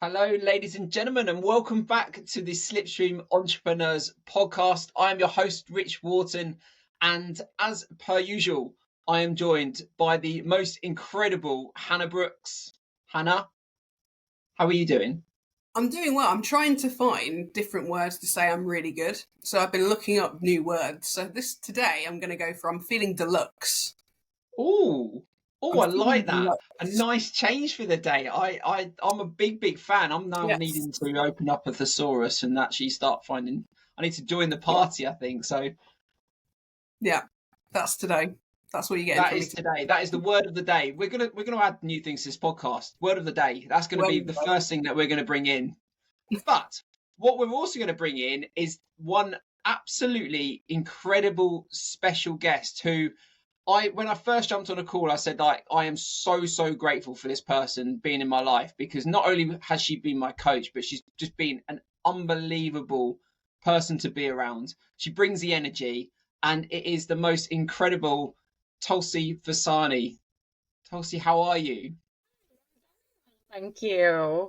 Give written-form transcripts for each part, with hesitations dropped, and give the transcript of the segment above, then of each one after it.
Hello, ladies and gentlemen, and welcome back to the Slipstream Entrepreneurs podcast. I am your host, Rich Wharton, and as per usual, I am joined by the most incredible Hannah Brooks. Hannah, how are you doing? I'm doing well. I'm trying to find different words to say I'm really good. So I've been looking up new words. So today I'm going to go for I'm feeling deluxe. Oh, I'm I feeling like that. A deluxe. nice change for the day. I'm a big fan. I'm now Yes. needing to open up a thesaurus and actually start finding. I need to join the Yeah. party, I think. So Yeah. That's today. That's what you're getting that from me is today. That is the word of the day. We're gonna add new things to this podcast. Word of the day. That's gonna be the today. first thing that we're gonna bring in. But what we're also gonna bring in is one absolutely incredible special guest who when I first jumped on a call, I said like I am so grateful for this person being in my life because not only has she been my coach, but she's just been an unbelievable person to be around. She brings the energy, and it is the most incredible Tulshi Varsani. Tulsi, how are you? Thank you.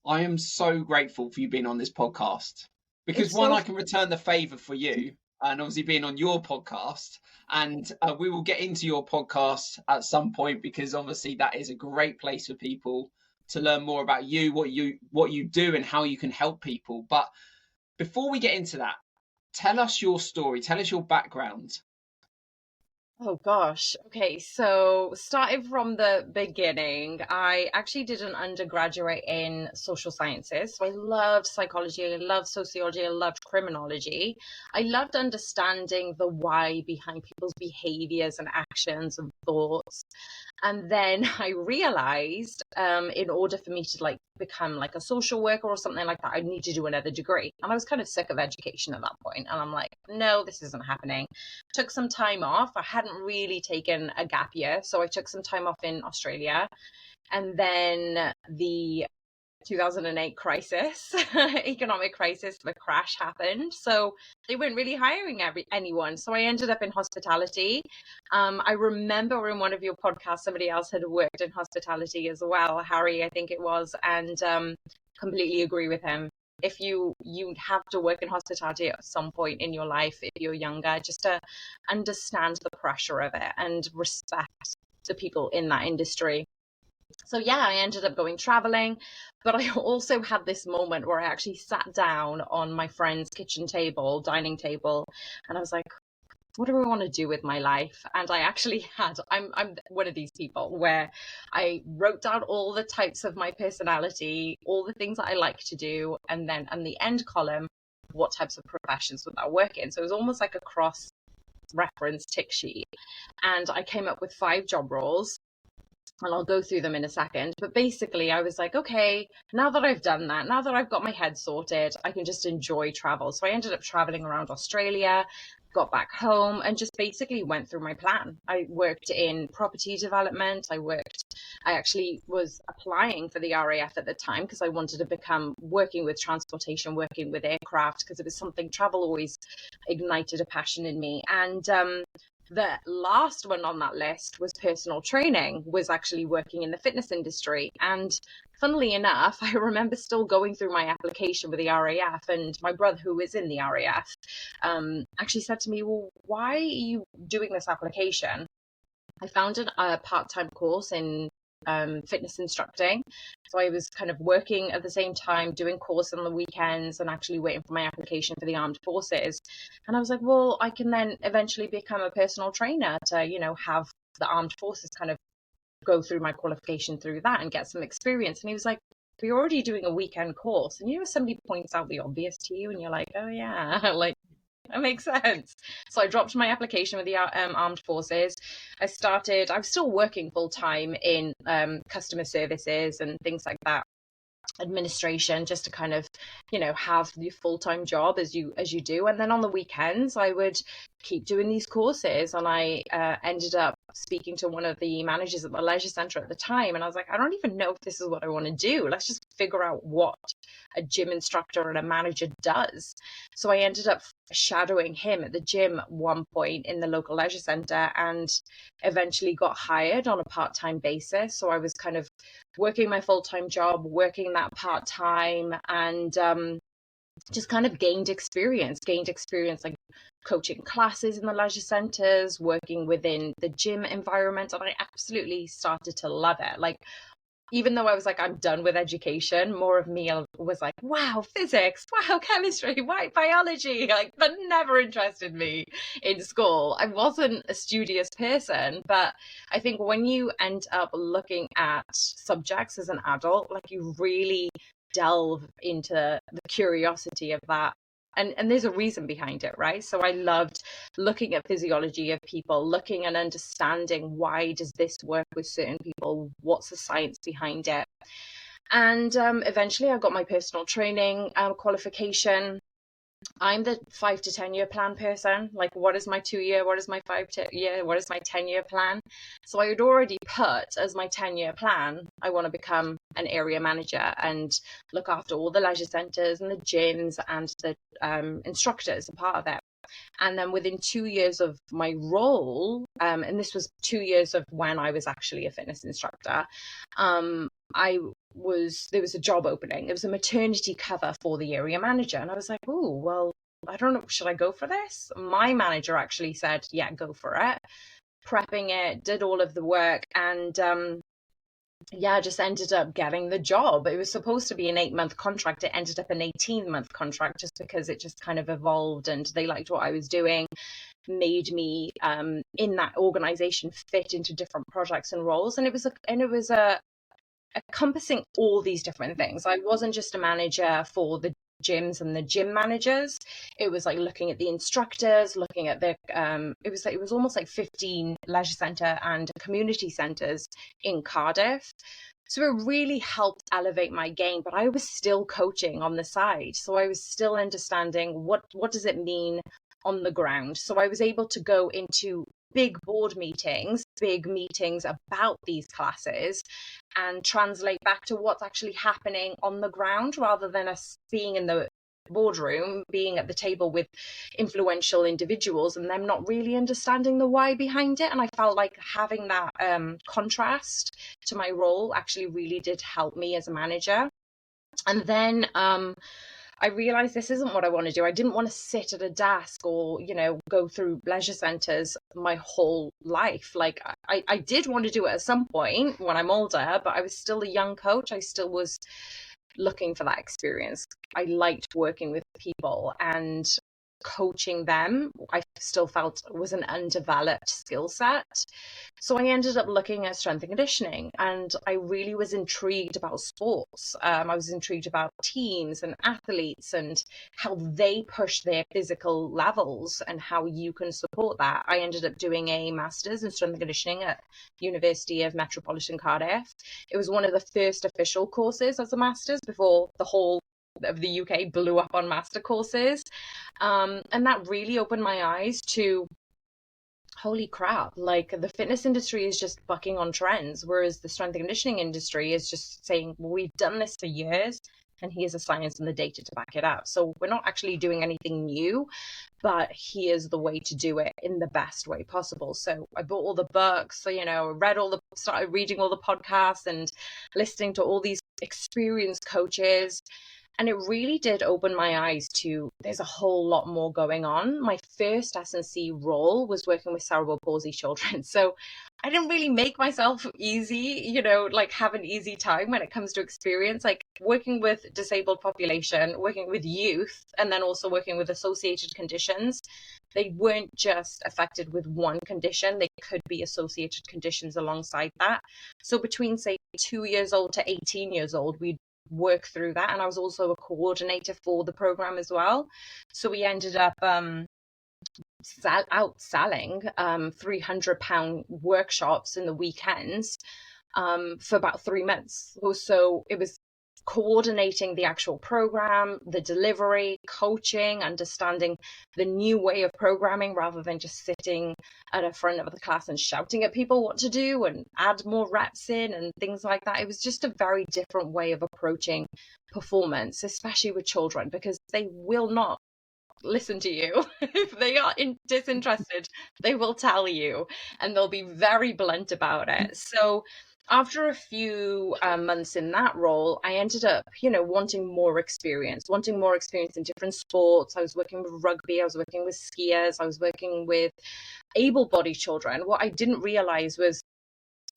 I am so grateful for you being on this podcast because It's one, so I can return the favor for you and obviously being on your podcast. And we will get into your podcast at some point because obviously that is a great place for people to learn more about you, what you do, and how you can help people. But before we get into that, tell us your story. Tell us your background. Oh gosh. Okay, so starting from the beginning, I actually did an undergraduate in social sciences. So I loved psychology, I loved sociology, I loved criminology. I loved understanding the why behind people's behaviors and actions and thoughts. And then I realized in order for me to become like a social worker or something like that, I need to do another degree. And I was kind of sick of education at that point. And I'm like, no, this isn't happening. Took some time off. I hadn't really taken a gap year. So I took some time off in Australia. And then the 2008 crisis, economic crisis, the crash happened. So they weren't really hiring anyone. So I ended up in hospitality. I remember in one of your podcasts, somebody else had worked in hospitality as well, Harry, I think it was, and completely agree with him. If you have to work in hospitality at some point in your life, if you're younger, just to understand the pressure of it and respect the people in that industry. So yeah, I ended up going traveling, but I also had this moment where I actually sat down on my friend's kitchen table, dining table, and I was like, what do I want to do with my life? And I actually I'm one of these people where I wrote down all the types of my personality, all the things that I like to do, and then on the end column, what types of professions would I work in? So it was almost like a cross reference tick sheet. And I came up with 5 job roles. And I'll go through them in a second. But basically, I was like, okay, now that I've done that, now that I've got my head sorted, I can just enjoy travel. So I ended up traveling around Australia, got back home, and just basically went through my plan. I worked in property development. I actually was applying for the RAF at the time because I wanted to become working with transportation, working with aircraft, because it was something travel always ignited a passion in me. And the last one on that list was personal training, was actually working in the fitness industry. And funnily enough, I remember still going through my application with the RAF, and my brother, who is in the RAF, actually said to me, well, why are you doing this application? I found a part-time course in fitness instructing. So I was kind of working at the same time, doing course on the weekends and actually waiting for my application for the armed forces. And I was like, well, I can then eventually become a personal trainer to, have the armed forces kind of go through my qualification through that and get some experience. And he was like, but you're already doing a weekend course. And somebody points out the obvious to you and you're like, oh yeah, like, that makes sense. So I dropped my application with the armed forces. I was still working full time in customer services and things like that, administration, just to kind of, have the full-time job as you do. And then on the weekends, I would keep doing these courses. And I ended up speaking to one of the managers at the leisure centre at the time, and I was like, I don't even know if this is what I want to do. Let's just figure out what a gym instructor and a manager does. So I ended up shadowing him at the gym at one point in the local leisure centre, and eventually got hired on a part-time basis. So I was kind of working my full-time job, working that part-time, and just kind of gained experience like coaching classes in the leisure centres, working within the gym environment, and I absolutely started to love it. Like, even though I was like, I'm done with education, more of me was like, wow, physics, wow, chemistry, why biology? Like, that never interested me in school. I wasn't a studious person, but I think when you end up looking at subjects as an adult, like, you really delve into the curiosity of that. And there's a reason behind it, right? So I loved looking at physiology of people, looking and understanding, why does this work with certain people? What's the science behind it? And eventually I got my personal training qualification. I'm the 5 to 10 year plan person. Like, what is my 2-year? What is my 5-year? What is my 10-year plan? So I had already put as my 10-year plan, I want to become an area manager and look after all the leisure centres and the gyms and the instructors, a part of it. And then within 2 years of my role, and this was 2 years of when I was actually a fitness instructor, there was a job opening. It was a maternity cover for the area manager. And I was like, oh, well, I don't know, should I go for this? My manager actually said, yeah, go for it. Prepping it, did all of the work, and just ended up getting the job. It was supposed to be an 8-month contract. It ended up an 18-month contract, just because it just kind of evolved and they liked what I was doing, made me in that organization fit into different projects and roles. And it was encompassing all these different things. I wasn't just a manager for the gyms and the gym managers. It was like looking at the instructors, looking at the it was almost like 15 leisure centre and community centres in Cardiff. So it really helped elevate my game, but I was still coaching on the side. So I was still understanding what does it mean on the ground. So I was able to go into big board meetings, big meetings about these classes, and translate back to what's actually happening on the ground, rather than us being in the boardroom, being at the table with influential individuals and them not really understanding the why behind it. And I felt like having that contrast to my role actually really did help me as a manager. And then I realized this isn't what I want to do. I didn't want to sit at a desk or, go through leisure centers my whole life. Like, I did want to do it at some point when I'm older, but I was still a young coach. I still was looking for that experience. I liked working with people, and coaching them, I still felt was an undeveloped skill set. So I ended up looking at strength and conditioning, and I really was intrigued about sports. I was intrigued about teams and athletes and how they push their physical levels and how you can support that. I ended up doing a master's in strength and conditioning at University of Metropolitan Cardiff. It was one of the first official courses as a master's before the whole of the UK blew up on master courses. And that really opened my eyes to, holy crap, like, the fitness industry is just bucking on trends, whereas the strength and conditioning industry is just saying, well, we've done this for years and here's the science and the data to back it up. So we're not actually doing anything new, but here's the way to do it in the best way possible. So I bought all the books, started reading all the podcasts and listening to all these experienced coaches. And it really did open my eyes to, there's a whole lot more going on. My first S&C role was working with cerebral palsy children. So I didn't really make myself easy, have an easy time when it comes to experience, like working with disabled population, working with youth, and then also working with associated conditions. They weren't just affected with one condition. They could be associated conditions alongside that. So between, say, 2 years old to 18 years old, we'd work through that. And I was also a coordinator for the program as well. So we ended up outselling £300 workshops in the weekends for about 3 months. So it was coordinating the actual program, the delivery, coaching, understanding the new way of programming rather than just sitting at the front of the class and shouting at people what to do and add more reps in and things like that. It was just a very different way of approaching performance, especially with children, because they will not listen to you. If they are disinterested, they will tell you, and they'll be very blunt about it. So after a few months in that role, I ended up, wanting more experience in different sports. I was working with rugby, I was working with skiers, I was working with able-bodied children. What I didn't realize was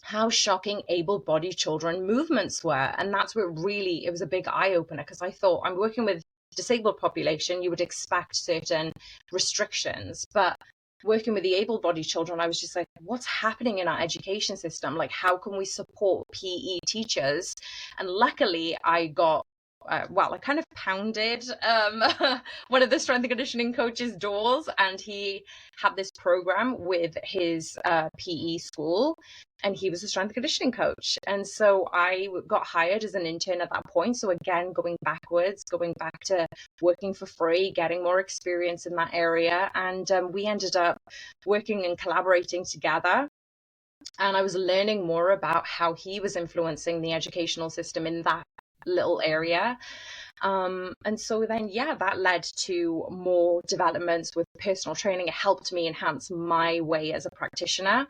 how shocking able-bodied children movements were. And that's what really, it was a big eye-opener, because I thought, I'm working with disabled population, you would expect certain restrictions, but working with the able-bodied children, I was just like, what's happening in our education system? Like, how can we support PE teachers? And luckily I got I kind of pounded one of the strength and conditioning coaches' doors, and he had this program with his PE school, and he was a strength and conditioning coach. And so I got hired as an intern at that point. So again, going back to working for free, getting more experience in that area. And we ended up working and collaborating together. And I was learning more about how he was influencing the educational system in that little area. And so then, that led to more developments with personal training. It helped me enhance my way as a practitioner.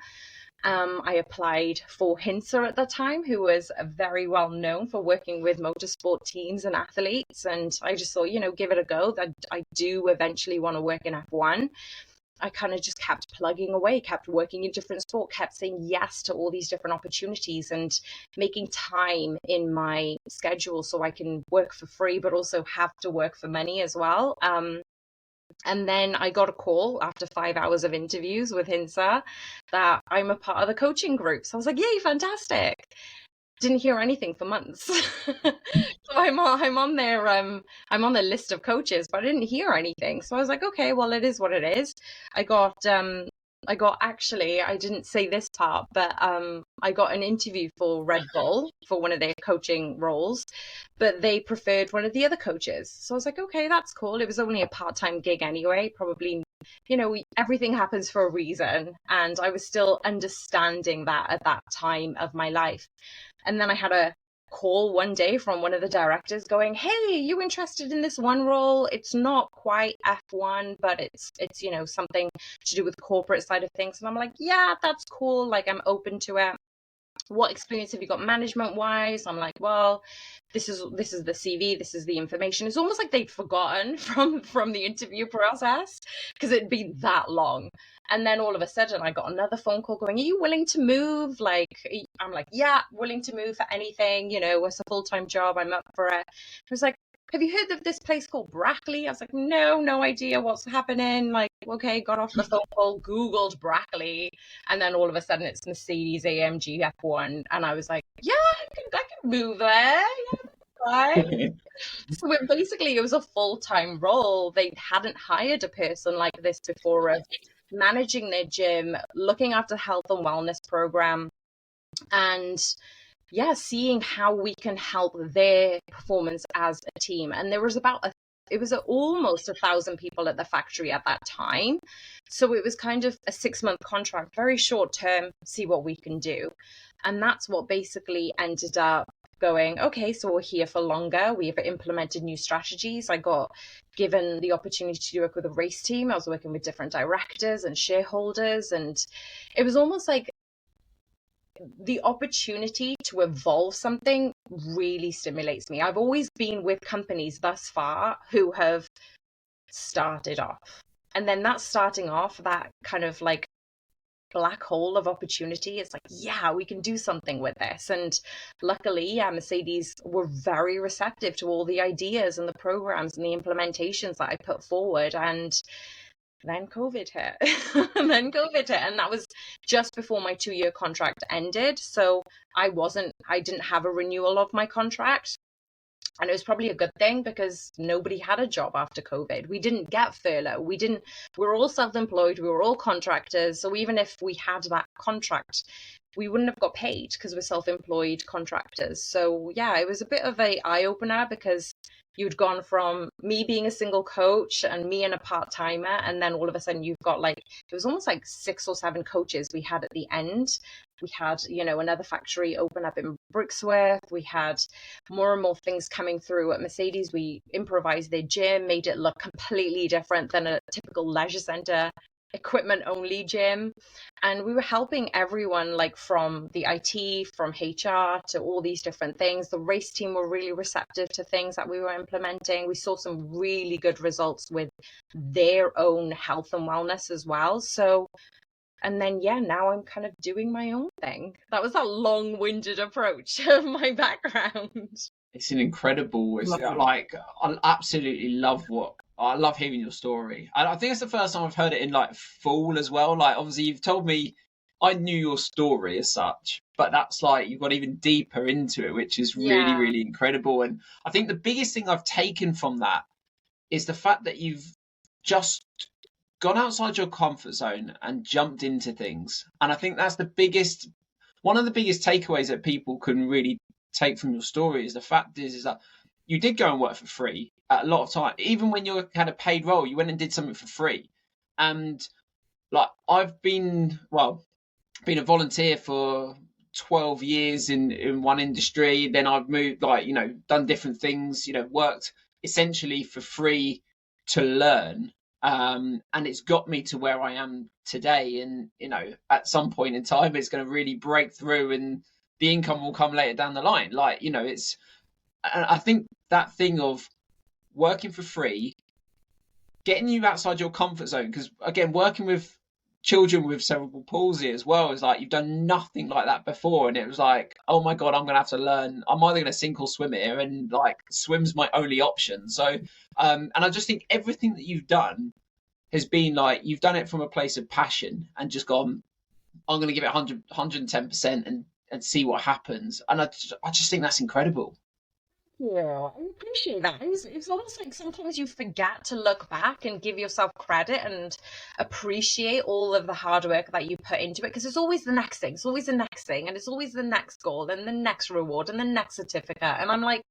I applied for HINSA at the time, who was very well known for working with motorsport teams and athletes. And I just thought, give it a go. That I do eventually want to work in F1. I kind of just kept plugging away, kept working in different sport, kept saying yes to all these different opportunities and making time in my schedule so I can work for free, but also have to work for money as well. And then I got a call after 5 hours of interviews with HINSA that I'm a part of the coaching group. So I was like, yay, fantastic. Didn't hear anything for months. So I'm on their list of coaches, but I didn't hear anything. So I was like, okay, well, it is what it is. I got actually, I didn't say this part, but I got an interview for Red Bull for one of their coaching roles, but they preferred one of the other coaches. So I was like, okay, that's cool. It was only a part-time gig anyway, probably, everything happens for a reason. And I was still understanding that at that time of my life. And then I had a call one day from one of the directors going, hey, you interested in this one role? It's not quite F1, but it's something to do with the corporate side of things. And I'm like, yeah, that's cool. Like, I'm open to it. What experience have you got management wise? I'm like, well, this is the CV, this is the information. It's almost like they'd forgotten from the interview process because it'd been that long. And then all of a sudden I got another phone call going, are you willing to move? Like, I'm like, yeah, willing to move for anything, it's a full-time job, I'm up for it. It was like, have you heard of this place called Brackley? I was like, no idea what's happening. Like, okay, got off the phone call, Googled Brackley, and then all of a sudden it's Mercedes AMG F1. And I was like, yeah, I can move there. Yeah, right. So it was a full-time role. They hadn't hired a person like this before of managing their gym, looking after health and wellness program, and seeing how we can help their performance as a team. And there was almost 1,000 people at the factory at that time. So it was kind of a 6-month contract, very short term, see what we can do. And that's what basically ended up going, okay, so we're here for longer. We've implemented new strategies. I got given the opportunity to work with a race team. I was working with different directors and shareholders. And it was almost like the opportunity to evolve something really stimulates me. I've always been with companies thus far who have started off. And then that starting off, that kind of like black hole of opportunity, it's like, yeah, we can do something with this. And luckily, Mercedes were very receptive to all the ideas and the programs and the implementations that I put forward. And then COVID hit. And that was just before my 2-year contract ended. So I didn't have a renewal of my contract. And it was probably a good thing because nobody had a job after COVID. We didn't get furlough. We were all self-employed. We were all contractors. So even if we had that contract, we wouldn't have got paid because we're self-employed contractors. So yeah, it was a bit of a eye-opener because you'd gone from me being a single coach and me and a part-timer, and then all of a sudden you've got like, it was almost like 6 or 7 coaches we had at the end. We had, another factory open up in Brooksworth. We had more and more things coming through at Mercedes. We improvised their gym, made it look completely different than a typical leisure center equipment only gym. And we were helping everyone, like from the IT, from HR to all these different things. The race team were really receptive to things that we were implementing. We saw some really good results with their own health and wellness as well. So, and then, now I'm kind of doing my own thing. That was a long-winded approach of my background. It's an incredible, I absolutely I love hearing your story. And I think it's the first time I've heard it in like full as well. Like, obviously you've told me, I knew your story as such, but that's like, you've got even deeper into it, which is really, really incredible. And I think the biggest thing I've taken from that is the fact that you've just gone outside your comfort zone and jumped into things. And I think that's one of the biggest takeaways that people can really take from your story is the fact is that you did go and work for free at a lot of time. Even when you had a paid role, you went and did something for free. And like, I've been a volunteer for 12 years in one industry. Then I've moved, done different things, worked essentially for free to learn. And it's got me to where I am today. And, at some point in time, it's going to really break through and the income will come later down the line. I think that thing of working for free, getting you outside your comfort zone, because again, working with children with cerebral palsy as well is like, you've done nothing like that before. And it was like, oh my God, I'm going to have to learn. I'm either going to sink or swim here. And like, swim's my only option. So, and I just think everything that you've done has been like, you've done it from a place of passion and just gone, I'm going to give it 110% and see what happens. And I just think that's incredible. Yeah, I appreciate that. It's almost like sometimes you forget to look back and give yourself credit and appreciate all of the hard work that you put into it, because it's always the next thing. It's always the next thing, and it's always the next goal and the next reward and the next certificate. And I'm like,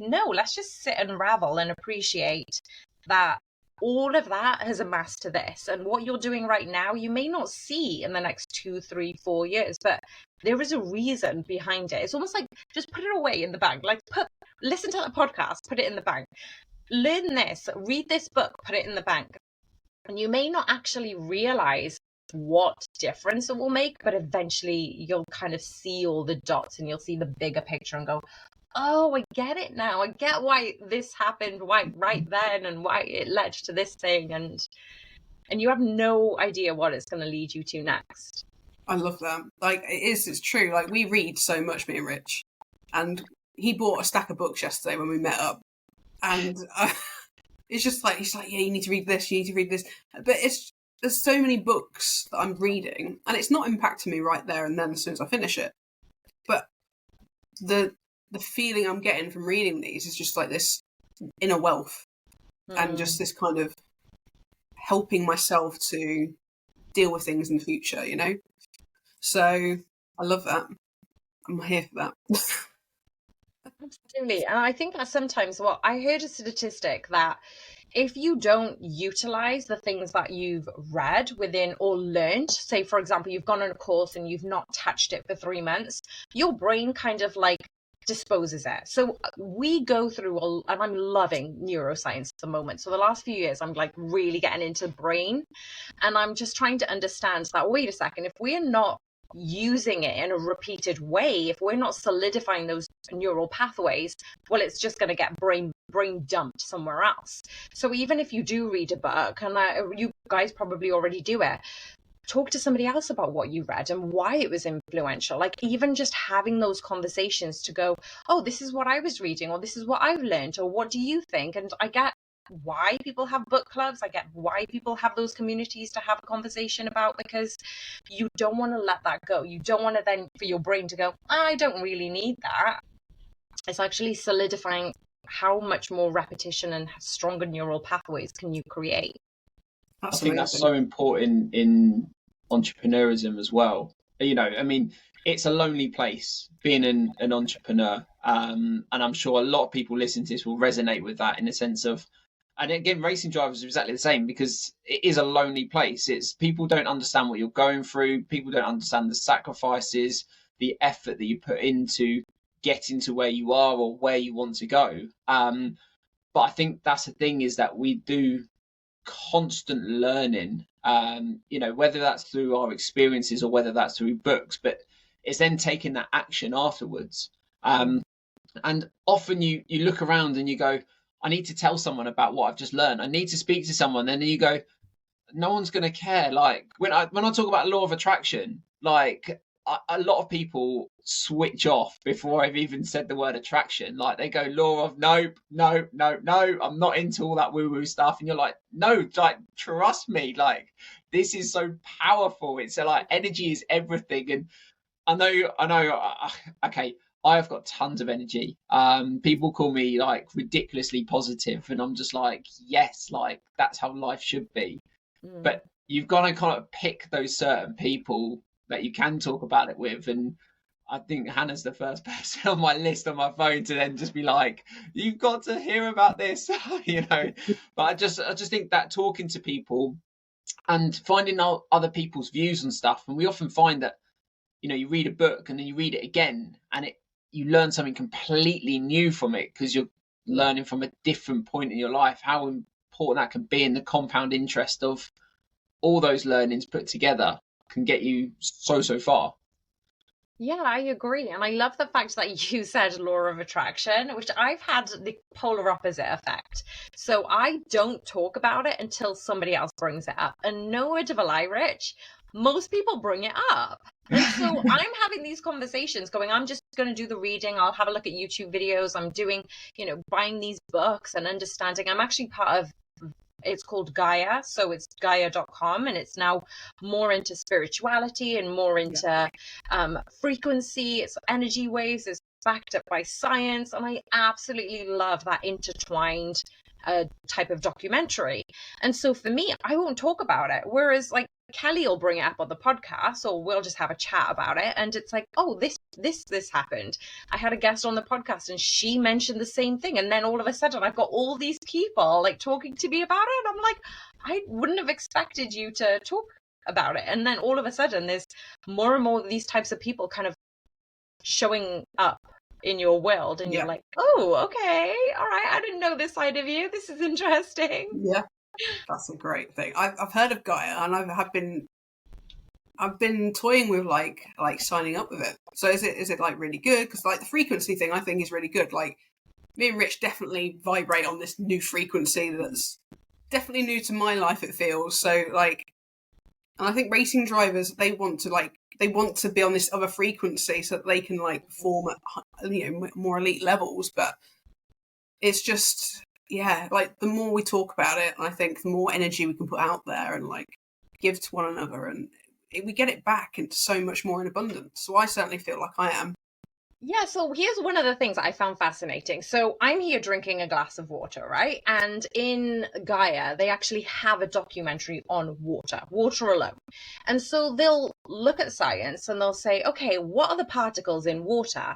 no, let's just sit and revel and appreciate that all of that has amassed to this. And what you're doing right now, you may not see in the next 2, 3, 4 years, but there is a reason behind it. It's almost like just put it away in the bank. Like listen to the podcast, put it in the bank. Learn this, read this book, put it in the bank. And you may not actually realize what difference it will make, but eventually you'll kind of see all the dots and you'll see the bigger picture and go, oh, I get it now. I get why this happened right then and why it led to this thing. And you have no idea what it's going to lead you to next. I love that. Like, it's true. Like, we read so much, me and Rich. And he bought a stack of books yesterday when we met up. And it's just like, he's like, yeah, you need to read this, you need to read this. But there's so many books that I'm reading, and it's not impacting me right there and then as soon as I finish it. But the feeling I'm getting from reading these is just like this inner wealth and just this kind of helping myself to deal with things in the future, So I love that. I'm here for that. Absolutely. And I think that sometimes, I heard a statistic that if you don't utilize the things that you've read within or learned, say, for example, you've gone on a course and you've not touched it for 3 months, your brain kind of like disposes it. So we go through, and I'm loving neuroscience at the moment. So the last few years, I'm like really getting into the brain, and I'm just trying to understand that, wait a second, if we're not using it in a repeated way, if we're not solidifying those neural pathways, well, it's just going to get brain dumped somewhere else. So even if you do read a book, and you guys probably already do it, talk to somebody else about what you read and why it was influential. Like, even just having those conversations to go, oh, this is what I was reading, or this is what I've learned, or what do you think? And I get why people have book clubs. I get why people have those communities to have a conversation about, because you don't want to let that go. You don't want to then for your brain to go, I don't really need that. It's actually solidifying how much more repetition and stronger neural pathways can you create? I think that's so important in entrepreneurism as well. You know, I mean, it's a lonely place being an entrepreneur. And I'm sure a lot of people listening to this will resonate with that in the sense of, and again, racing drivers are exactly the same because it is a lonely place. It's people don't understand what you're going through. People don't understand the sacrifices, the effort that you put into getting to where you are or where you want to go. But I think that's the thing is that we do constant learning, you know, whether that's through our experiences or whether that's through books, but it's then taking that action afterwards. And often you look around and you go, I need to tell someone about what I've just learned. I need to speak to someone. And then you go, no one's going to care. Like when I talk about law of attraction, like a lot of people switch off before I've even said the word attraction. Like they go law of nope, no, I'm not into all that woo woo stuff. And you're like, no, like trust me, like this is so powerful. It's like energy is everything. And I know. Okay, I have got tons of energy. People call me like ridiculously positive, and I'm just like, yes, like that's how life should be. But you've got to kind of pick those certain people that you can talk about it with. And I think Hannah's the first person on my list on my phone to then just be like, you've got to hear about this, you know. But I just think that talking to people and finding out other people's views and stuff, and we often find that, you know, you read a book and then you read it again and you learn something completely new from it because you're learning from a different point in your life. How important that can be, in the compound interest of all those learnings put together can get you so far. Yeah, I agree. And I love the fact that you said law of attraction, which I've had the polar opposite effect. So I don't talk about it until somebody else brings it up. And no word of a lie, Rich, most people bring it up. And so I'm having these conversations going, I'm just going to do the reading. I'll have a look at YouTube videos. I'm doing, you know, buying these books and understanding. I'm actually part of, it's called Gaia. So it's Gaia.com, and it's now more into spirituality and more into frequency. It's energy waves. It's backed up by science. And I absolutely love that intertwined type of documentary. And so for me, I won't talk about it. Whereas like Kelly will bring it up on the podcast, or we'll just have a chat about it. And it's like, oh, this happened. I had a guest on the podcast and she mentioned the same thing. And then all of a sudden I've got all these people like talking to me about it. And I'm like, I wouldn't have expected you to talk about it. And then all of a sudden there's more and more of these types of people kind of showing up in your world. And you're like, oh, okay. All right. I didn't know this side of you. This is interesting. Yeah. That's a great thing. I've heard of Gaia, and I've been toying with like signing up with it. So is it like really good? Because like the frequency thing, I think is really good. Like me and Rich definitely vibrate on this new frequency that's definitely new to my life. It feels so like, and I think racing drivers they want to be on this other frequency so that they can like perform at, you know, more elite levels. But it's just. Yeah, like the more we talk about it, I think the more energy we can put out there and like give to one another, and we get it back into so much more in abundance. So I certainly feel like I am. Yeah, so here's one of the things I found fascinating. So I'm here drinking a glass of water, right? And in Gaia, they actually have a documentary on water alone. And so they'll look at science and they'll say, okay, what are the particles in water?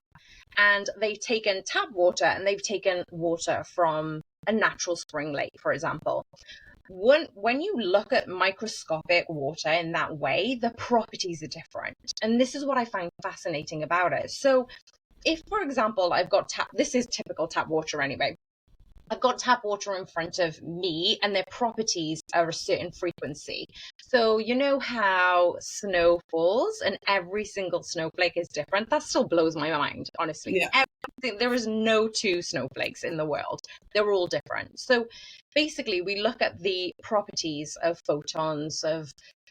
And they've taken tap water and they've taken water from a natural spring lake, for example. When you look at microscopic water in that way, the properties are different. And this is what I find fascinating about it. So if, for example, I've got this is typical tap water anyway. I've got tap water in front of me and their properties are a certain frequency. So you know how snow falls and every single snowflake is different? That still blows my mind, honestly. Yeah. There is no two snowflakes in the world. They're all different. So basically we look at the properties of photons,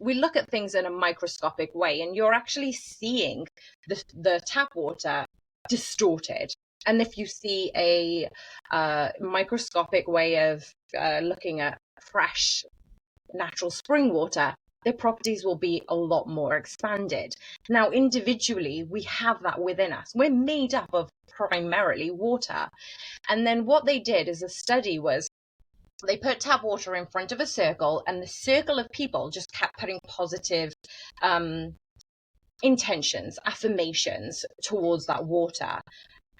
we look at things in a microscopic way, and you're actually seeing the tap water distorted. And if you see a microscopic way of looking at fresh natural spring water, their properties will be a lot more expanded. Now, individually, we have that within us. We're made up of primarily water. And then what they did as a study was they put tap water in front of a circle, and the circle of people just kept putting positive intentions, affirmations towards that water.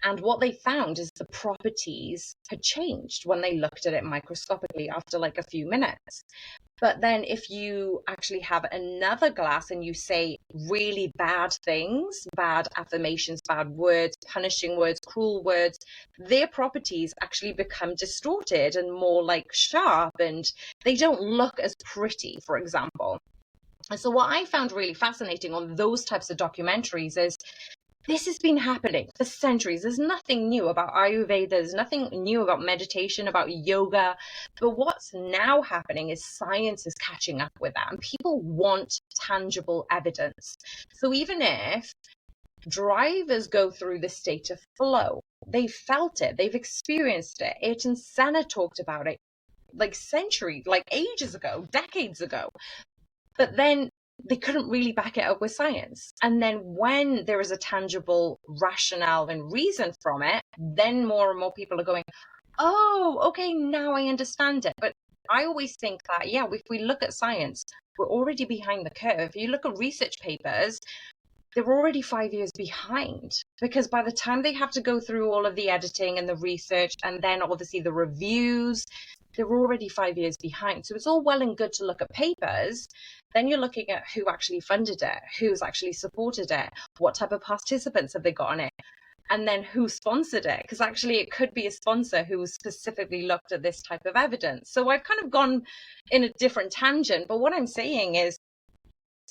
And what they found is the properties had changed when they looked at it microscopically after like a few minutes. But then if you actually have another glass and you say really bad things, bad affirmations, bad words, punishing words, cruel words, their properties actually become distorted and more like sharp, and they don't look as pretty, for example. And so what I found really fascinating on those types of documentaries is this has been happening for centuries. There's nothing new about Ayurveda. There's nothing new about meditation, about yoga. But what's now happening is science is catching up with that. And people want tangible evidence. So even if drivers go through the state of flow, they've felt it, they've experienced it. Ayrton Senna talked about it like centuries, like ages ago, decades ago. But then they couldn't really back it up with science. And then when there is a tangible rationale and reason from it, then more and more people are going, oh, okay, now I understand it. But I always think that, yeah, if we look at science, we're already behind the curve. You look at research papers, they're already 5 years behind, because by the time they have to go through all of the editing and the research and then obviously the reviews, they're already 5 years behind. So it's all well and good to look at papers. Then you're looking at who actually funded it, who's actually supported it, what type of participants have they got on it, and then who sponsored it. Because actually it could be a sponsor who specifically looked at this type of evidence. So I've kind of gone in a different tangent. But what I'm saying is,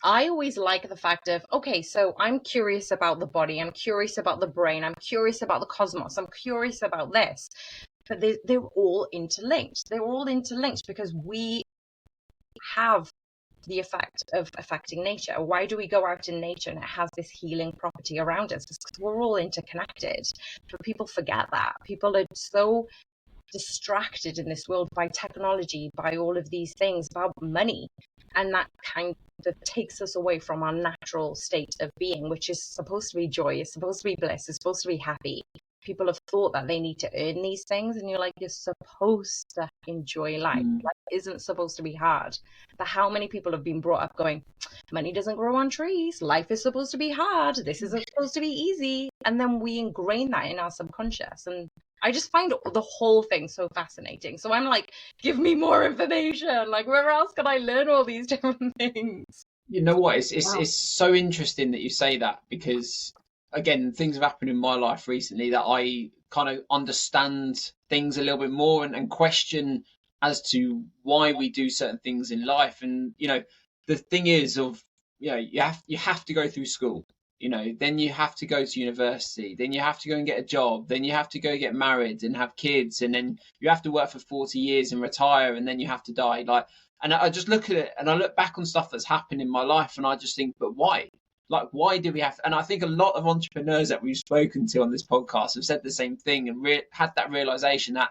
I always like the fact of, okay, so I'm curious about the body, I'm curious about the brain, I'm curious about the cosmos, I'm curious about this. But they're all interlinked. They're all interlinked because we have the effect of affecting nature. Why do we go out in nature and it has this healing property around us? It's because we're all interconnected. But people forget that. People are so distracted in this world by technology, by all of these things, about money. And that kind of takes us away from our natural state of being, which is supposed to be joy, is supposed to be bliss, is supposed to be happy. People have thought that they need to earn these things, and you're like, you're supposed to enjoy life. Life isn't supposed to be hard. But how many people have been brought up going, money doesn't grow on trees, life is supposed to be hard, this is supposed to be easy. And then we ingrain that in our subconscious. And I just find the whole thing so fascinating. So I'm like, give me more information. Like, where else can I learn all these different things? You know what? It's so interesting that you say that, because again, things have happened in my life recently that I kind of understand things a little bit more and question as to why we do certain things in life. And, you know, the thing is you have to go through school, then you have to go to university, then you have to go and get a job, then you have to go get married and have kids, and then you have to work for 40 years and retire, and then you have to die. And I just look at it and I look back on stuff that's happened in my life and I just think, but why? Like, why do we have? And I think a lot of entrepreneurs that we've spoken to on this podcast have said the same thing and had that realization that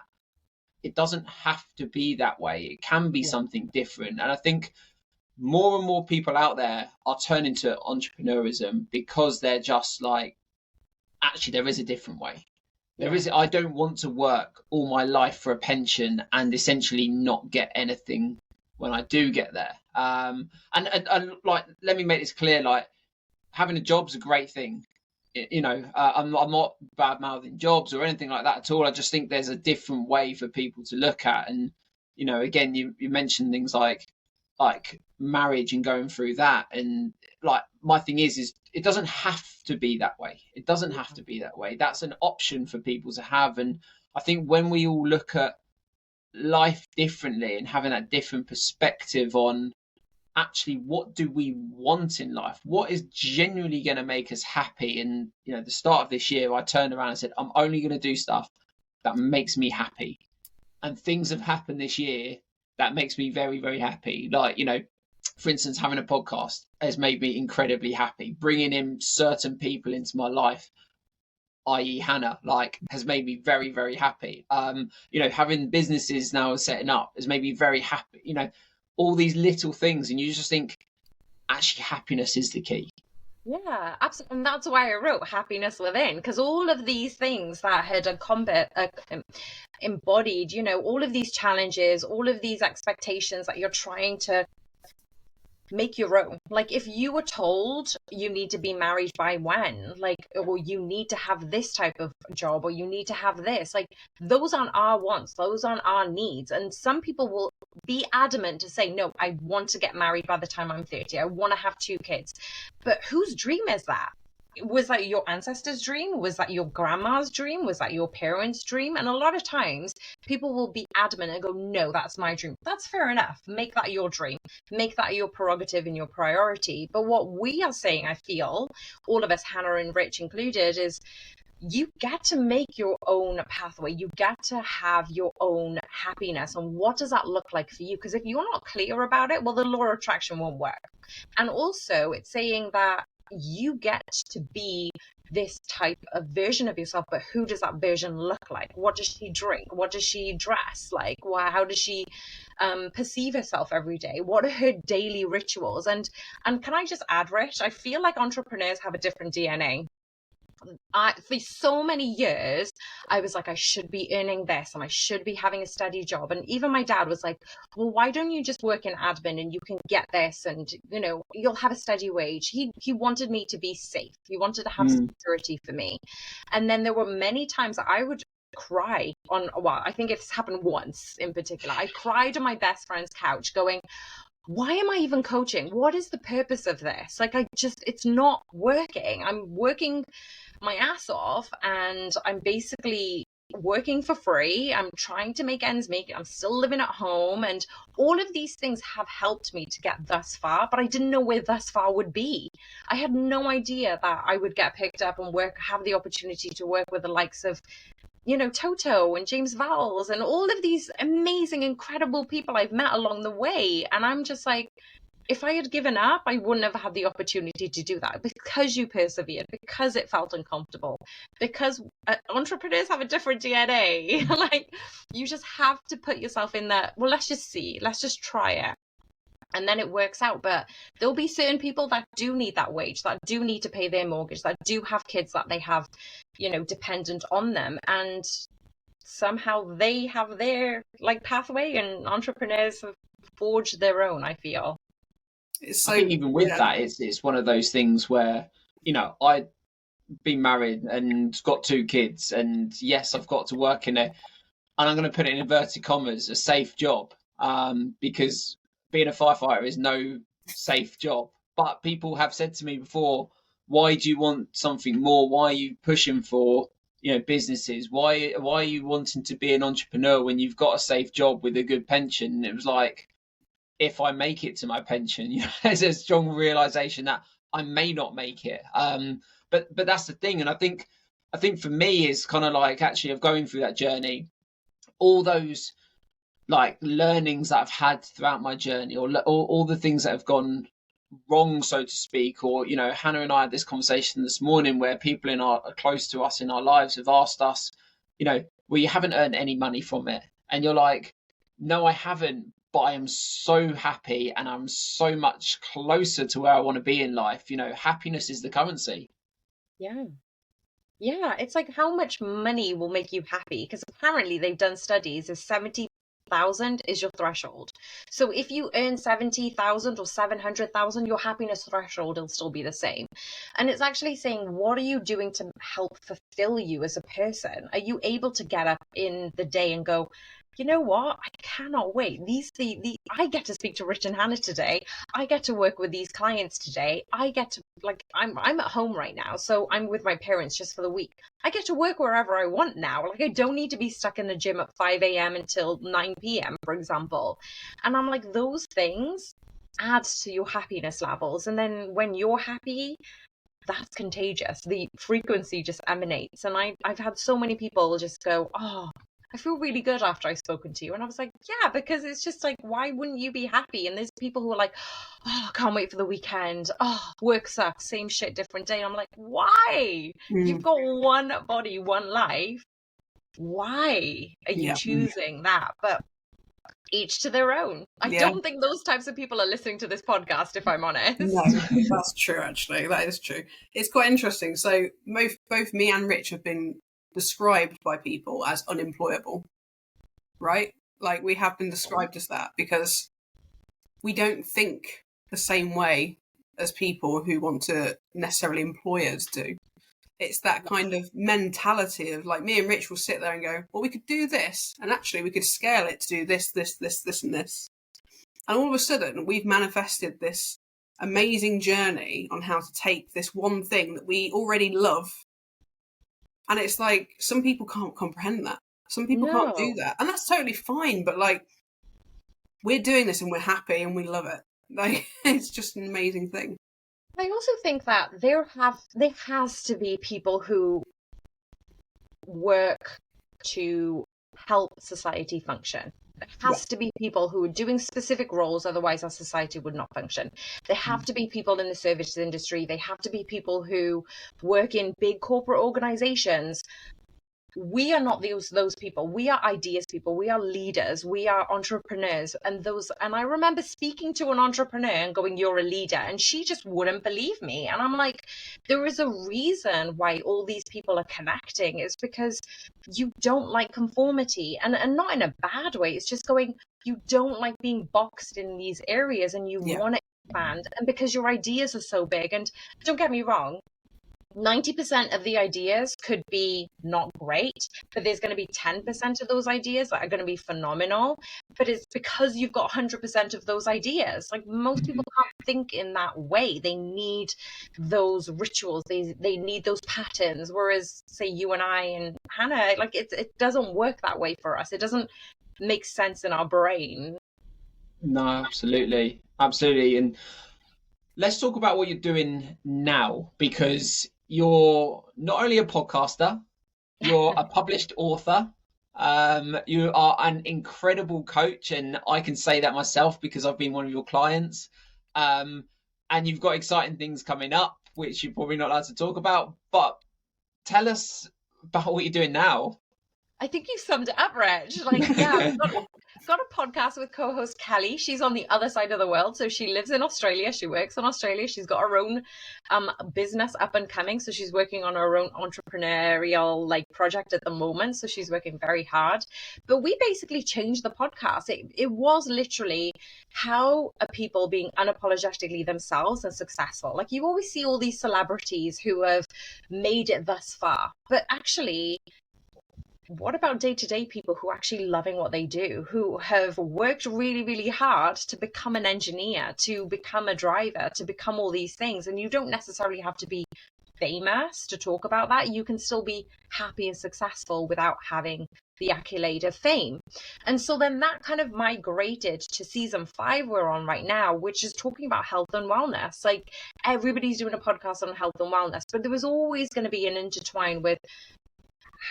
it doesn't have to be that way. It can be something different. And I think more and more people out there are turning to entrepreneurism because they're just like, actually, there is a different way. I don't want to work all my life for a pension and essentially not get anything when I do get there. And like, let me make this clear, like, having a job's a great thing. I'm not bad mouthing jobs or anything like that at all. I just think there's a different way for people to look at. And, again, you mentioned things like marriage and going through that. And like, my thing is it doesn't have to be that way. It doesn't have to be that way. That's an option for people to have. And I think when we all look at life differently and having that different perspective on actually what do we want in life, what is genuinely going to make us happy. And the start of this year I turned around and said, I'm only going to do stuff that makes me happy. And things have happened this year that makes me very, very happy. Like, for instance, having a podcast has made me incredibly happy. Bringing in certain people into my life, i.e. Hannah, has made me very, very happy. Having businesses now setting up has made me very happy. All these little things, and you just think actually happiness is the key. Yeah, absolutely. And that's why I wrote Happiness Within, because all of these things that had embodied, you know, all of these challenges, all of these expectations that you're trying to make your own. Like, if you were told you need to be married by when, like, or you need to have this type of job, or you need to have this, like, those aren't our wants, those aren't our needs. And some people will be adamant to say, no, I want to get married by the time I'm 30, I want to have 2 kids. But whose dream is that? Was that your ancestors' dream? Was that your grandma's dream? Was that your parents' dream? And a lot of times people will be adamant and go, no, that's my dream. That's fair enough. Make that your dream. Make that your prerogative and your priority. But what we are saying, I feel, all of us, Hannah and Rich included, is you get to make your own pathway. You get to have your own happiness. And what does that look like for you? Because if you're not clear about it, well, the law of attraction won't work. And also it's saying that you get to be this type of version of yourself, but who does that version look like? What does she drink? What does she dress like? How does she perceive herself every day? What are her daily rituals? And can I just add, Rich, I feel like entrepreneurs have a different DNA. For so many years, I was like, I should be earning this and I should be having a steady job. And even my dad was like, well, why don't you just work in admin and you can get this and, you know, you'll have a steady wage. He wanted me to be safe. He wanted to have security for me. And then there were many times that I would cry I think it's happened once in particular. I cried on my best friend's couch going, why am I even coaching? What is the purpose of this? Like, it's not working. I'm working my ass off and I'm basically working for free. I'm trying to make ends meet. I'm still living at home, and all of these things have helped me to get thus far, but I didn't know where thus far would be. I had no idea that I would get picked up and have the opportunity to work with the likes of, you know, Toto and James Vowles and all of these amazing, incredible people I've met along the way. And I'm just like, if I had given up, I wouldn't have had the opportunity to do that, because you persevered, because it felt uncomfortable, because entrepreneurs have a different DNA. Like, you just have to put yourself in that, well, let's just try it. And then it works out. But there'll be certain people that do need that wage, that do need to pay their mortgage, that do have kids that they have, you know, dependent on them. And somehow they have their like pathway, and entrepreneurs have forged their own, I feel. I think even with that, it's one of those things where, you know, I've been married and got 2 kids, and yes, I've got to work in and I'm going to put it in inverted commas, a safe job, because being a firefighter is no safe job. But people have said to me before, why do you want something more? Why are you pushing for, you know, businesses? Why are you wanting to be an entrepreneur when you've got a safe job with a good pension? And it was like, if I make it to my pension, you know, there's a strong realization that I may not make it. But that's the thing. And I think for me is kind of like actually of going through that journey, all those like learnings that I've had throughout my journey, or all the things that have gone wrong, so to speak, or, you know, Hannah and I had this conversation this morning where people close to us in our lives have asked us, you know, well, you haven't earned any money from it. And you're like, no, I haven't, but I am so happy and I'm so much closer to where I want to be in life. You know, happiness is the currency. Yeah. Yeah, it's like, how much money will make you happy? Because apparently they've done studies of 70,000 is your threshold. So if you earn 70,000 or 700,000, your happiness threshold will still be the same. And it's actually saying, what are you doing to help fulfill you as a person? Are you able to get up in the day and go, you know what? I cannot wait. I get to speak to Rich and Hannah today. I get to work with these clients today. I get to, like, I'm at home right now, so I'm with my parents just for the week. I get to work wherever I want now. Like, I don't need to be stuck in the gym at 5 a.m. until 9 p.m., for example. And I'm like, those things add to your happiness levels. And then when you're happy, that's contagious. The frequency just emanates. And I've had so many people just go, oh, I feel really good after I've spoken to you. And I was like, yeah, because it's just like, why wouldn't you be happy? And there's people who are like, oh, can't wait for the weekend. Oh, work sucks. Same shit, different day. And I'm like, why? You've got one body, one life. Why are you choosing that? But each to their own. I don't think those types of people are listening to this podcast, if I'm honest. No, that's true, actually. That is true. It's quite interesting. So both me and Rich have been described by people as unemployable, right? Like, we have been described as that because we don't think the same way as people who want to necessarily employ us do. It's that kind of mentality of, like, me and Rich will sit there and go, well, we could do this, and actually we could scale it to do this, this, this, this, and this. And all of a sudden, we've manifested this amazing journey on how to take this one thing that we already love. And it's like, some people can't comprehend that. Some people can't do that. And that's totally fine. But, like, we're doing this and we're happy and we love it. Like, it's just an amazing thing. I also think that there has to be people who work to help society function. There has to be people who are doing specific roles, otherwise our society would not function. There have to be people in the service industry. They have to be people who work in big corporate organizations. We are not those people. We are ideas people. We are leaders. We are entrepreneurs. And I remember speaking to an entrepreneur and going, "You're a leader." And she just wouldn't believe me. And I'm like, there is a reason why all these people are connecting. It's because you don't like conformity, and not in a bad way. It's just going, you don't like being boxed in these areas and you want to expand. And because your ideas are so big, and don't get me wrong, 90% of the ideas could be not great, but there's going to be 10% of those ideas that are going to be phenomenal. But it's because you've got 100% of those ideas. Like, most people can't think in that way. They need those rituals. They need those patterns. Whereas, say, you and I and Hannah, like, it doesn't work that way for us. It doesn't make sense in our brain. No, absolutely. Absolutely. And let's talk about what you're doing now, because you're not only a podcaster, you're a published author, you are an incredible coach, and I can say that myself because I've been one of your clients, and you've got exciting things coming up, which you're probably not allowed to talk about, but tell us about what you're doing now. I think you summed it up, Reg. Like, yeah, got a podcast with co-host Kelly. She's on the other side of the world. So she lives in Australia. She works in Australia. She's got her own business up and coming. So she's working on her own entrepreneurial project at the moment. So she's working very hard. But we basically changed the podcast. It was literally, how are people being unapologetically themselves and successful? Like, you always see all these celebrities who have made it thus far. But actually, what about day-to-day people who are actually loving what they do, who have worked really, really hard to become an engineer, to become a driver, to become all these things? And you don't necessarily have to be famous to talk about that. You can still be happy and successful without having the accolade of fame. And so then that kind of migrated to season 5 we're on right now, which is talking about health and wellness. Like, everybody's doing a podcast on health and wellness, but there was always going to be an intertwine with,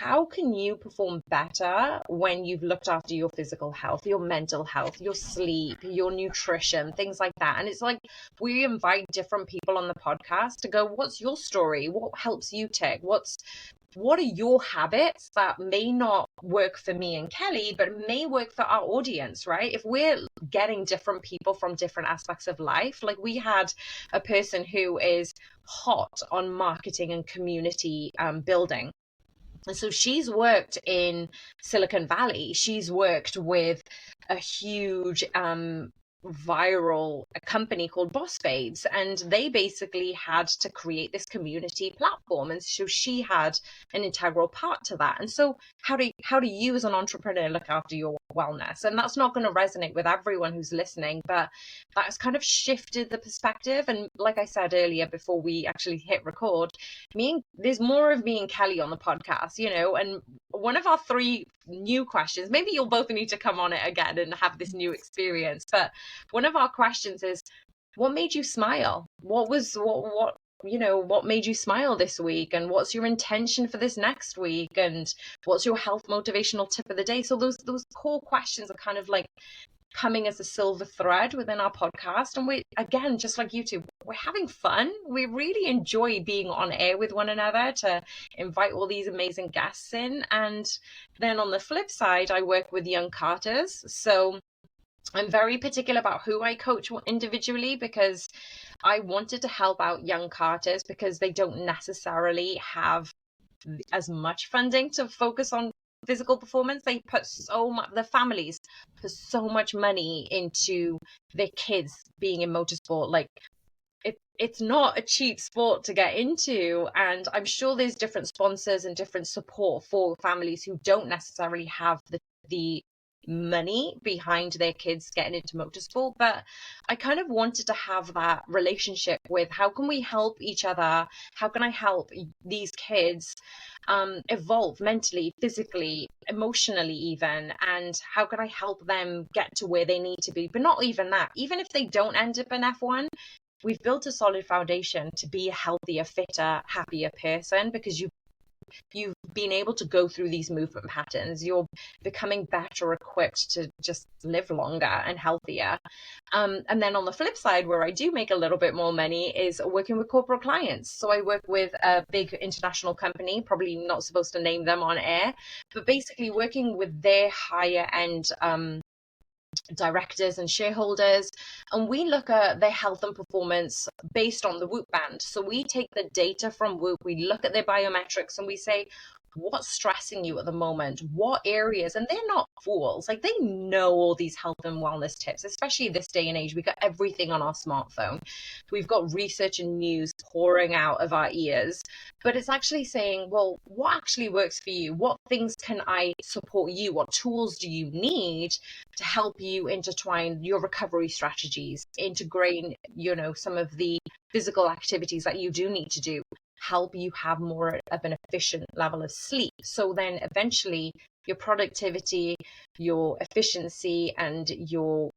how can you perform better when you've looked after your physical health, your mental health, your sleep, your nutrition, things like that? And it's like, we invite different people on the podcast to go, what's your story? What helps you tick? What are your habits that may not work for me and Kelly, but may work for our audience, right? If we're getting different people from different aspects of life, like, we had a person who is hot on marketing and community building. And so she's worked in Silicon Valley. She's worked with a huge viral company called Boss Babes, and they basically had to create this community platform, and so she had an integral part to that. And so how do you as an entrepreneur look after your wellness? And that's not going to resonate with everyone who's listening, but that's kind of shifted the perspective. And like I said earlier, before we actually hit record, there's more of me and Kelly on the podcast, and one of our 3 new questions, maybe you'll both need to come on it again and have this new experience, but one of our questions is, what made you smile? What made you smile this week? And what's your intention for this next week? And what's your health motivational tip of the day? So those core questions are kind of like coming as a silver thread within our podcast. And we, again, just like you two, we're having fun. We really enjoy being on air with one another, to invite all these amazing guests in. And then on the flip side, I work with young Carters. So I'm very particular about who I coach individually, because I wanted to help out young karters because they don't necessarily have as much funding to focus on physical performance. They put so much, the families put so much money into their kids being in motorsport. Like, it's not a cheap sport to get into, and I'm sure there's different sponsors and different support for families who don't necessarily have the money behind their kids getting into motorsport. But I kind of wanted to have that relationship with, how can we help each other? How can I help these kids evolve mentally, physically, emotionally even? And how can I help them get to where they need to be? But not even that, even if they don't end up in F1, we've built a solid foundation to be a healthier, fitter, happier person, because you've been able to go through these movement patterns. You're becoming better equipped to just live longer and healthier. And then on the flip side, where I do make a little bit more money, is working with corporate clients. So I work with a big international company, probably not supposed to name them on air, but basically working with their higher end directors and shareholders, and we look at their health and performance based on the Whoop band. So we take the data from Whoop, we look at their biometrics, and we say, what's stressing you at the moment? What areas? And they're not fools. Like, they know all these health and wellness tips, especially this day and age. We got everything on our smartphone. We've got research and news pouring out of our ears, but it's actually saying, well, what actually works for you? What things can I support you? What tools do you need to help you intertwine your recovery strategies, integrate, some of the physical activities that you do need to do, help you have more of an efficient level of sleep. So then eventually your productivity, your efficiency, and your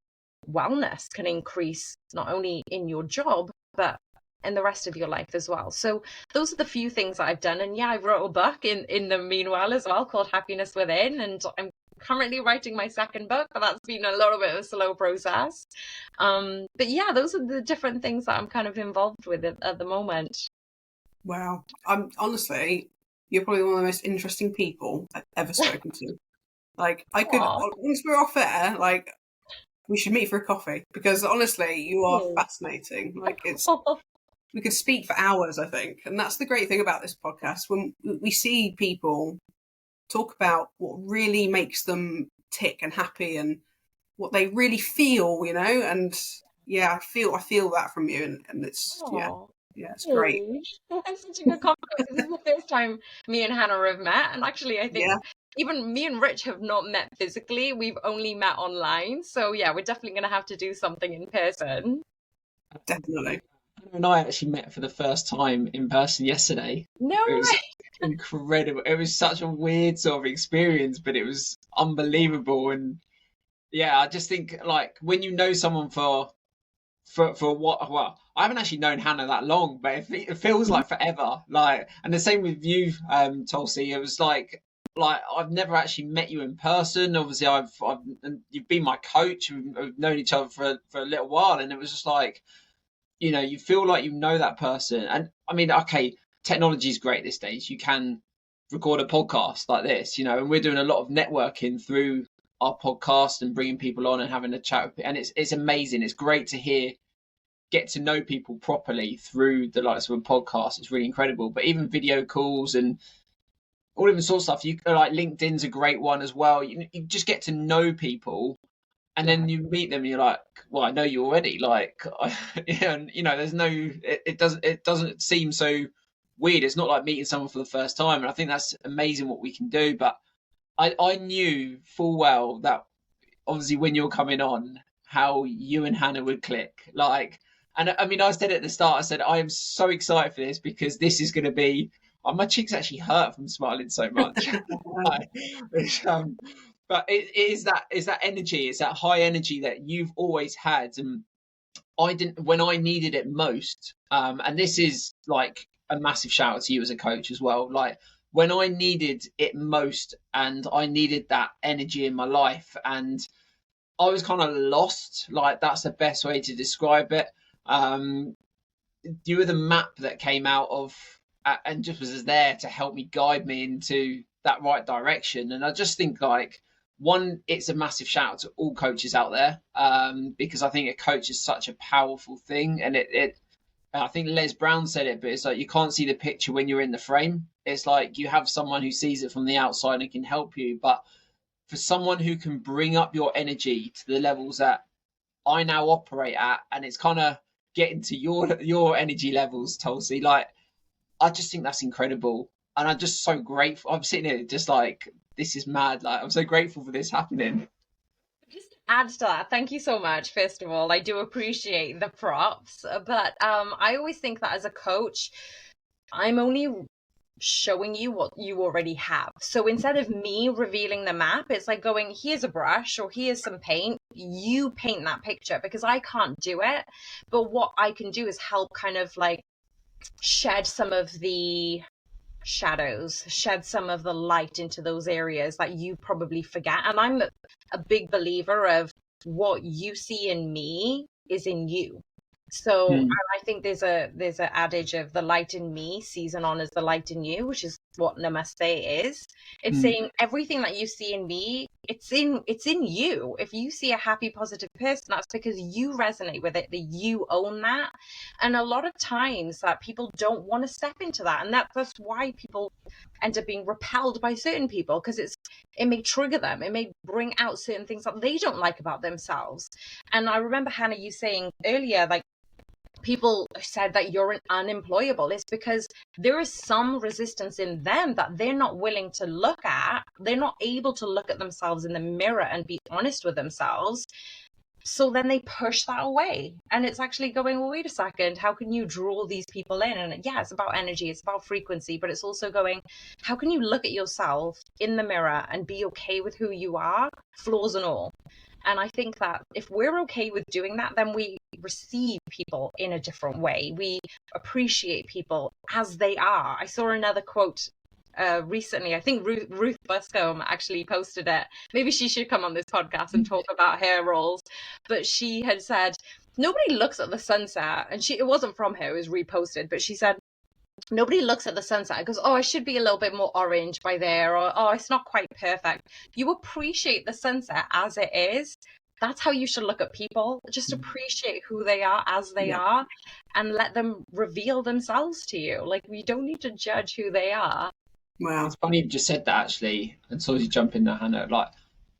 wellness can increase, not only in your job, but in the rest of your life as well. So those are the few things that I've done. And yeah, I wrote a book in the meanwhile as well, called Happiness Within, and I'm currently writing my second book, but that's been a little bit of a slow process. But yeah, those are the different things that I'm kind of involved with at the moment. Wow. I'm honestly, you're probably one of the most interesting people I've ever spoken to. Like, I could, once we're off air, like, we should meet for a coffee, because honestly, you are fascinating. Like, we could speak for hours, I think. And that's the great thing about this podcast. When we see people talk about what really makes them tick and happy and what they really feel, and yeah, I feel that from you, and it's, yeah, it's great. That's such a good compliment. This is the first time me and Hannah have met, and actually I think even me and Rich have not met physically. We've only met online. So yeah, we're definitely going to have to do something in person. Definitely. Hannah and I actually met for the first time in person yesterday. No It was way. incredible. It was such a weird sort of experience, but it was unbelievable. And yeah, I just think, like, when you know someone for what, well, I haven't actually known Hannah that long, but it feels like forever. Like, and the same with you, Tulsi. It was like I've never actually met you in person. Obviously, and you've been my coach. We've known each other for a little while, and it was just like, you feel like you know that person. And I mean, okay, technology is great these days. You can record a podcast like this, and we're doing a lot of networking through our podcast and bringing people on and having a chat with, and it's amazing. It's great to get to know people properly through the likes of a podcast. It's really incredible. But even video calls and all different sorts of stuff, like LinkedIn's a great one as well. You just get to know people, and then you meet them and you're like, well, I know you already. Like, and there's no, it doesn't seem so weird. It's not like meeting someone for the first time. And I think that's amazing what we can do. But I knew full well that obviously when you're coming on, how you and Hannah would click. Like, and I mean, I said at the start, I said, I am so excited for this, because this is going to be, my cheeks actually hurt from smiling so much. But it is that energy, it's that high energy that you've always had. And I didn't, when I needed it most, and this is like a massive shout out to you as a coach as well. Like, when I needed it most, and I needed that energy in my life, and I was kind of lost. Like, that's the best way to describe it. You were the map that came out of, and just was there to help me, guide me into that right direction. And I just think, like, one, it's a massive shout out to all coaches out there, because I think a coach is such a powerful thing, and I think Les Brown said it, but it's like you can't see the picture when you're in the frame. It's like you have someone who sees it from the outside and can help you, but for someone who can bring up your energy to the levels that I now operate at, and it's kind of getting to your energy levels, Tulsi. Like, I just think that's incredible, and I'm just so grateful. I'm sitting here just like, this is mad. Like, I'm so grateful for this happening. Just to add to that, thank you so much. First of all, I do appreciate the props, but I always think that as a coach, I'm only showing you what you already have. So instead of me revealing the map, it's like going, here's a brush or here's some paint, you paint that picture, because I can't do it. But what I can do is help kind of like shed some of the shadows, shed some of the light into those areas that you probably forget. And I'm a big believer of what you see in me is in you. So and I think there's an adage of the light in me season on as the light in you, which is what Namaste is. It's saying everything that you see in me, it's in you. If you see a happy, positive person, that's because you resonate with it, that you own that. And a lot of times that people don't want to step into that, and that's why people end up being repelled by certain people, because it may trigger them, it may bring out certain things that they don't like about themselves. And I remember, Hannah, you saying earlier, like, people said that you're unemployable. It's because there is some resistance in them that they're not willing to look at. They're not able to look at themselves in the mirror and be honest with themselves. So then they push that away. And it's actually going, well, wait a second, how can you draw these people in? And yeah, it's about energy, it's about frequency, but it's also going, how can you look at yourself in the mirror and be okay with who you are, flaws and all? And I think that if we're okay with doing that, then we receive people in a different way. We appreciate people as they are. I saw another quote recently. I think Ruth Buscombe actually posted it. Maybe she should come on this podcast and talk about her roles. But she had said, nobody looks at the sunset. And it wasn't from her, it was reposted. But she said, nobody looks at the sunset and goes, oh, I should be a little bit more orange by there, or oh, it's not quite perfect. You appreciate the sunset as it is. That's how you should look at people. Just appreciate who they are as they are, and let them reveal themselves to you. Like, we don't need to judge who they are. Wow. It's funny you just said that, actually, and so you jump in there, Hannah. Like,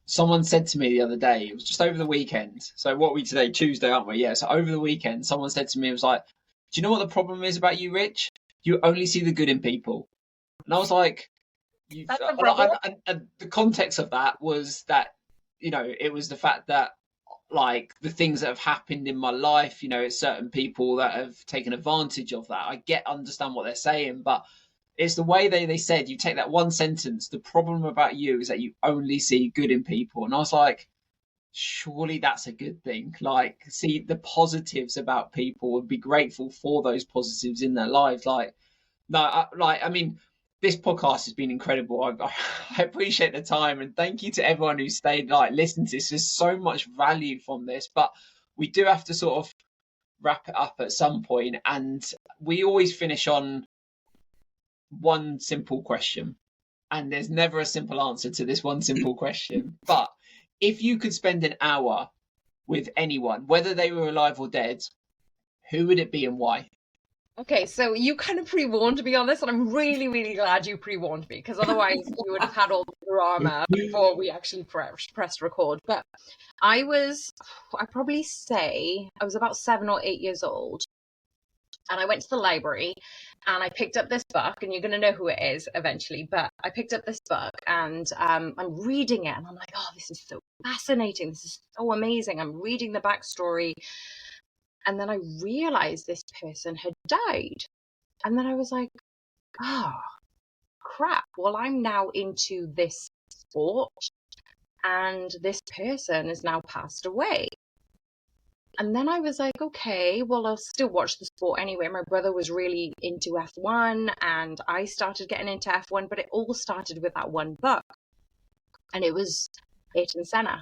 someone said to me the other day, it was just over the weekend. So what are we today? Tuesday, aren't we? Yeah. So over the weekend, someone said to me, it was like, do you know what the problem is about you, Rich? You only see the good in people. And I was like, and the context of that was that, you know, it was the fact that, like, the things that have happened in my life, you know, it's certain people that have taken advantage of that. I understand what they're saying, but it's the way they said, you take that one sentence, the problem about you is that you only see good in people. And I was like, surely that's a good thing. Like, see the positives about people and be grateful for those positives in their lives. Like, no, I mean, this podcast has been incredible. I appreciate the time, and thank you to everyone who stayed, like, listened to this. There's so much value from this, but we do have to sort of wrap it up at some point, and we always finish on one simple question, and there's never a simple answer to this one simple question. But if you could spend an hour with anyone, whether they were alive or dead, who would it be and why? Okay, so you kind of pre-warned me on this, and I'm really, really glad you pre-warned me, because otherwise you would have had all the drama before we actually pressed record. But I'd probably say I was about 7 or 8 years old, and I went to the library and I picked up this book, and you're going to know who it is eventually, but I picked up this book and I'm reading it, and I'm like, oh, this is so fascinating. This is so amazing. I'm reading the backstory. And then I realized this person had died. And then I was like, oh, crap. Well, I'm now into this sport, and this person has now passed away. And then I was like, okay, well, I'll still watch the sport anyway. My brother was really into F1, and I started getting into F1, but it all started with that one book. And it was Ayrton Senna.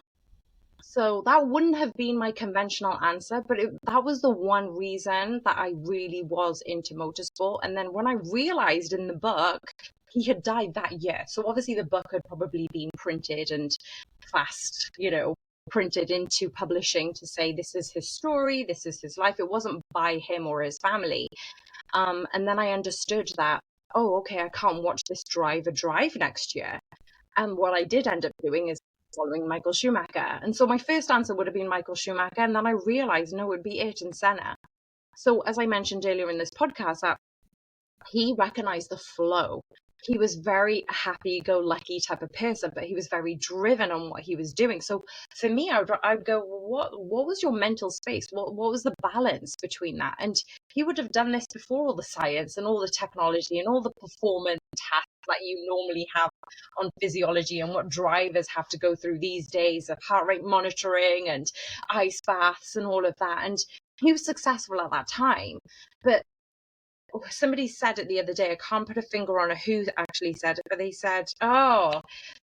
So that wouldn't have been my conventional answer, but that was the one reason that I really was into motorsport. And then when I realized in the book, he had died that year. So obviously the book had probably been printed and fast, printed into publishing to say this is his story, this is his life. It wasn't by him or his family. And then I understood that, oh, okay, I can't watch this driver drive next year. And what I did end up doing is following Michael Schumacher. And so my first answer would have been Michael Schumacher. And then I realized, no, it would be Ayrton Senna. So as I mentioned earlier in this podcast, that he recognized the flow. He was very happy-go-lucky type of person, but he was very driven on what he was doing. So for me, I'd go, what was your mental space? What was the balance between that? And he would have done this before all the science and all the technology and all the performance tasks that you normally have on physiology and what drivers have to go through these days of heart rate monitoring and ice baths and all of that. And he was successful at that time. But somebody said it the other day, I can't put a finger on who actually said it, but they said, oh,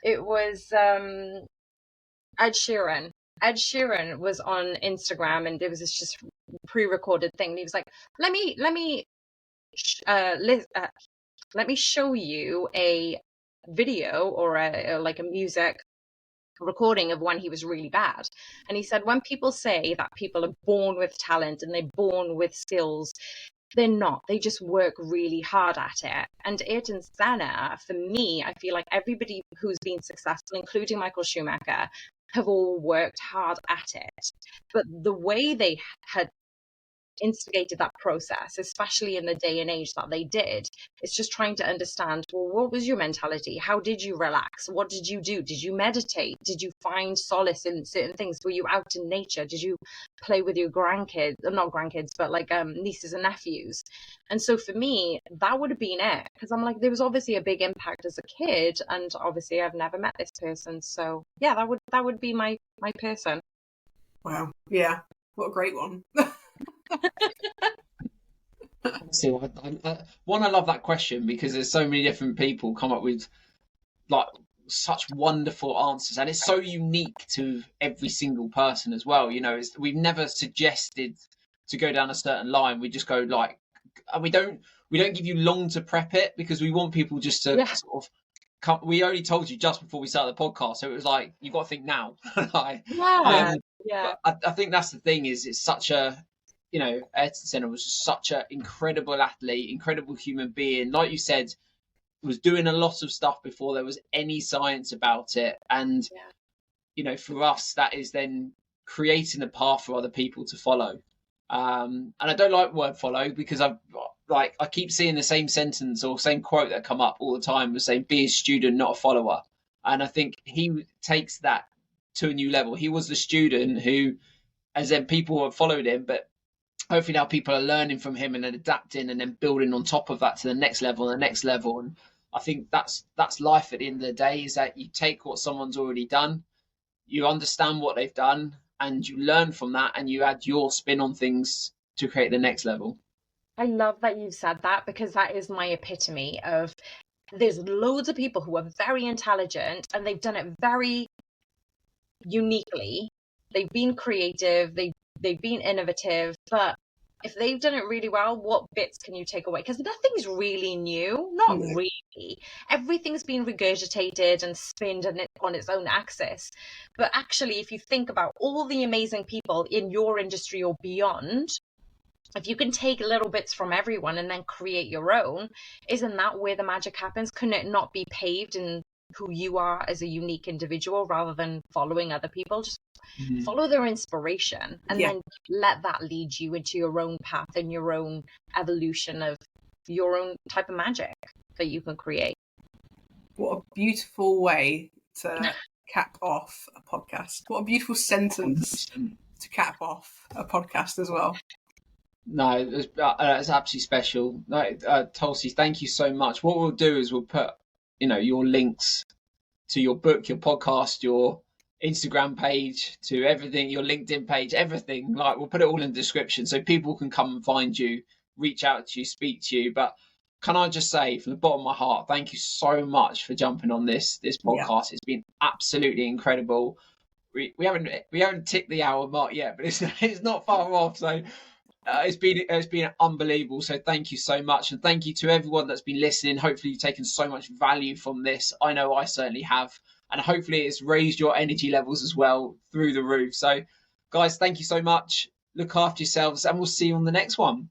it was Ed Sheeran. Ed Sheeran was on Instagram, and there was this just pre-recorded thing. And he was like, let me show you a video or a music recording of when he was really bad. And he said, when people say that people are born with talent and they're born with skills, they're not. They just work really hard at it. And Ayrton Senna, for me, I feel like everybody who's been successful, including Michael Schumacher, have all worked hard at it. But the way they had instigated that process, especially in the day and age that they did, it's just trying to understand, well, what was your mentality? How did you relax? What did you do? Did you meditate? Did you find solace in certain things? Were you out in nature? Did you play with your grandkids, not grandkids, but like nieces and nephews? And so for me, that would have been it, because I'm like, there was obviously a big impact as a kid, and obviously I've never met this person. So yeah, that would be my person. Wow. Yeah. What a great one. See, I love that question because there's so many different people come up with like such wonderful answers, and it's so unique to every single person as well. We've never suggested to go down a certain line. We just go like, and we don't give you long to prep it because we want people just to sort of come. We only told you just before we started the podcast, so it was like you've got to think now. I think that's the thing, is it's such a, Ayrton Senna was such an incredible athlete, incredible human being. Like you said, was doing a lot of stuff before there was any science about it. And, for us, that is then creating a path for other people to follow. And I don't like word follow because I keep seeing the same sentence or same quote that come up all the time, was saying, be a student, not a follower. And I think he takes that to a new level. He was the student who, as then people have followed him, but hopefully now people are learning from him and then adapting and then building on top of that to the next level and the next level. And I think that's life at the end of the day, is that you take what someone's already done, you understand what they've done, and you learn from that, and you add your spin on things to create the next level. I love that you've said that, because that is my epitome of, there's loads of people who are very intelligent and they've done it very uniquely. They've been creative, they've been innovative, but if they've done it really well, what bits can you take away? Because nothing's really new, not really. Everything's been regurgitated and spinned on its own axis. But actually, if you think about all the amazing people in your industry or beyond, if you can take little bits from everyone and then create your own, isn't that where the magic happens? Can it not be paved in who you are as a unique individual rather than following other people? Just follow their inspiration and then let that lead you into your own path and your own evolution of your own type of magic that you can create. What a beautiful way to cap off a podcast. What a beautiful sentence to cap off a podcast as well. No, it's absolutely special. Tulsi, thank you so much. What we'll do is we'll put, your links to your book, your podcast, your Instagram page, to everything, your LinkedIn page, everything. We'll put it all in the description so people can come and find you, reach out to you, speak to you. But can I just say from the bottom of my heart, thank you so much for jumping on this podcast. It's been absolutely incredible. We haven't ticked the hour mark yet, but it's not far off. So It's been unbelievable. So thank you so much, and thank you to everyone that's been listening. Hopefully, you've taken so much value from this. I know I certainly have, and hopefully, it's raised your energy levels as well through the roof. So, guys, thank you so much. Look after yourselves, and we'll see you on the next one.